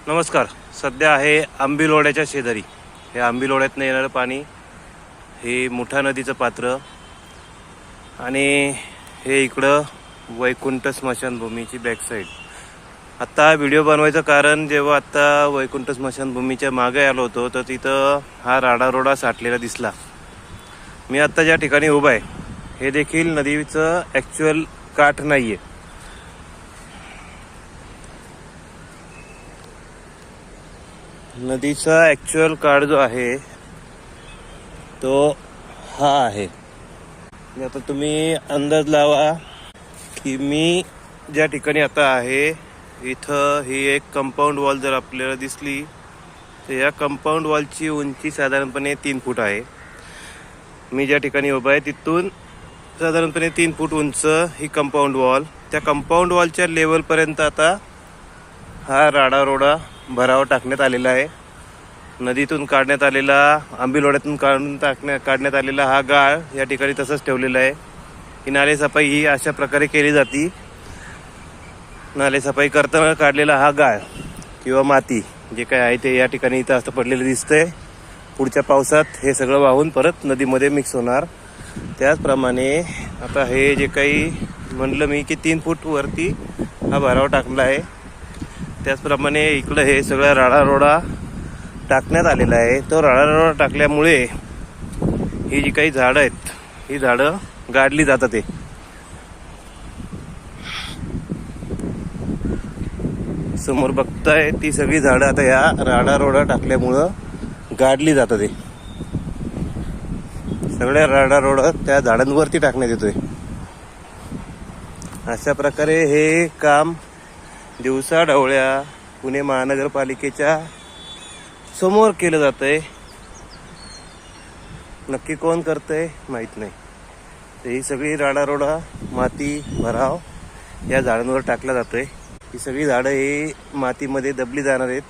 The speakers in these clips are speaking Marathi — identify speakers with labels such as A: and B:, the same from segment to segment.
A: नमस्कार. सध्या आहे आंबिलोड्याच्या शेजारी. हे आंबिलोड्यातनं येणारं पाणी, हे मुठा नदीचं पात्र आणि हे इकडं वैकुंठ स्मशानभूमीची बॅकसाईड. आत्ता हा व्हिडिओ बनवायचं कारण, जेव्हा आत्ता वैकुंठ स्मशानभूमीच्या मागे आलो होतो तर तिथं हा राडारोडा साठलेला दिसला. मी आत्ता ज्या ठिकाणी उभा आहे हे देखील नदीचं ॲक्च्युअल काठ नाही आहे. नदीचा ॲक्च्युअल काठ जो आहे तो हा आहे. आता तुम्ही अंदाज लावा की मी ज्या ठिकाणी आता आहे इथं ही एक कंपाऊंड वॉल जर आपल्याला दिसली तर या कंपाऊंड वॉलची उंची साधारणपणे 3 फूट आहे. मी ज्या ठिकाणी उभा आहे तिथून साधारणपणे 3 फूट उंच ही कंपाऊंड वॉल. त्या कंपाऊंड वॉलच्या लेवलपर्यंत आता हा राडारोडा भराव टाकण्यात आलेला आहे. नदीतून काढण्यात आलेला, आंबिलोड्यातून काढण्यात आलेला हा गाळ या ठिकाणी तसंच ठेवलेला आहे. ही नालेसफाई ही अशा प्रकारे केली जाते. नालेसफाई करताना काढलेला हा गाळ किंवा माती जे काय आहे ते या ठिकाणी इथं असं पडलेलं दिसतंय. पुढच्या पावसात हे सगळं वाहून परत नदीमध्ये मिक्स होणार. त्याचप्रमाणे आता हे जे काही म्हणलं मी की 3 फूट वरती हा भराव टाकला आहे, त्याचप्रमाणे इकडं हे सगळं राडारोडा टाकण्यात आलेला आहे. तो राडारोडा टाकल्यामुळे ही जी काही झाडं आहेत ही झाडं गाडली जातात. समोर बघताय ती सगळी झाडं आता या राडारोडा टाकल्यामुळं गाडली जातात. सगळ्या राडारोडा त्या झाडांवरती टाकण्यात येतोय. अशा प्रकारे हे काम दिवसा ढवळ्या पुणे महानगरपालिकेच्या समोर केलं जातंय. नक्की कोण करतंय माहित नाही. तर ही सगळी राडारोडा माती भराव या झाडांवर टाकला जातोय. ही सगळी झाडं ही मातीमध्ये दबली जाणार आहेत.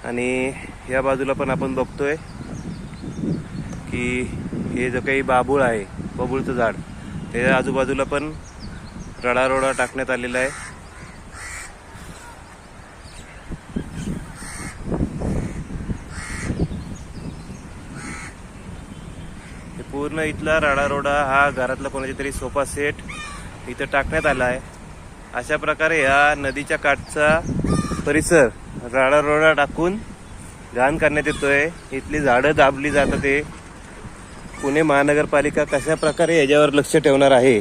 A: आणि या बाजूला पण आपण बघतोय की हे जो काही बाबूळ आहे, बाबूळचं झाड, त्याच्या आजूबाजूला पण राडारोडा टाकण्यात आलेला आहे. पूर्ण इथला राडारोडा हा घरातला कोणाची तरी सोफा सेट इथं टाकण्यात आला आहे. अशा प्रकारे या नदीच्या काठचा परिसर राडारोडा टाकून घाण करण्यात येतोय. इथली झाडं दाबली जातात. ते पुणे महानगरपालिका कशा प्रकारे याच्यावर लक्ष ठेवणार आहे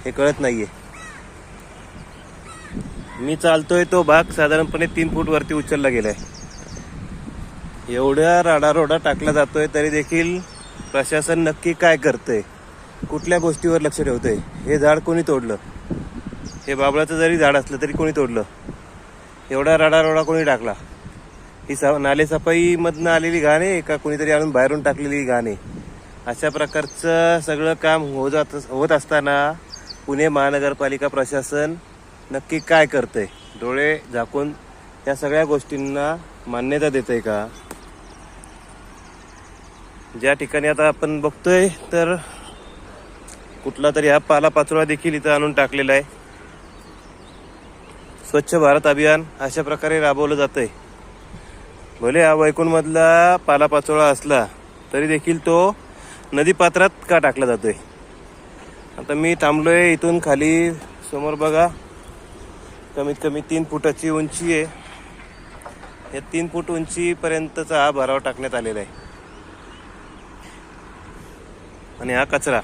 A: हे कळत नाहीये. मी चालतोय तो भाग साधारणपणे 3 फूट वरती उचलला गेलाय. एवढ्या राडारोडा टाकला जातोय तरी देखील प्रशासन नक्की काय करतंय, कुठल्या गोष्टीवर लक्ष ठेवतंय? हे झाड कोणी तोडलं? हे बाबळाचं जरी झाड असलं तरी कोणी तोडलं? एवढा राडारोडा कोणी टाकला? ही नालेसफाई मधनं आलेली घाण आहे का कोणीतरी आणून बाहेरून टाकलेली घाण आहे? अशा प्रकारचं सगळं काम होत असताना पुणे महानगरपालिका प्रशासन नक्की काय करतंय? डोळे झाकून या सगळ्या गोष्टींना मान्यता देतंय का? ज्या ठिकाणी आता आपण बघतोय तर कुठला तरी हा पालापाचोळा देखील इथं आणून टाकलेला आहे. स्वच्छ भारत अभियान अशा प्रकारे राबवलं जातंय. भले हा वैकुंठमधला पालापाचोळा असला तरी देखील तो नदीपात्रात का टाकला जातोय? आता मी थांबलोय इथून खाली, समोर बघा कमीत कमी 3 फुटाची उंची आहे. या 3 फूट उंचीपर्यंतचा हा भराव टाकण्यात आलेला आहे. आणि हा कचरा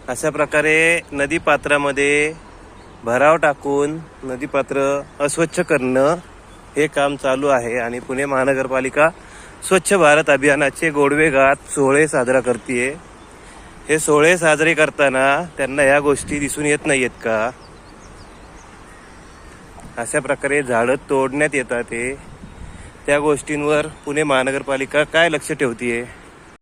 A: अशा प्रकारे नदीपात्रामध्ये भराव टाकून नदीपात्र अस्वच्छ करणं हे काम चालू आहे. आणि पुणे महानगरपालिका स्वच्छ भारत अभियानाचे गोडवेगात सोहळे साजरा करते. हे सोहळे साजरे करताना त्यांना ह्या गोष्टी दिसून येत नाहीयेत का? अशा प्रकारे झाडं तोडण्यात येतात. त्या गोष्टींवर पुणे महानगरपालिका काय लक्ष ठेवतीये?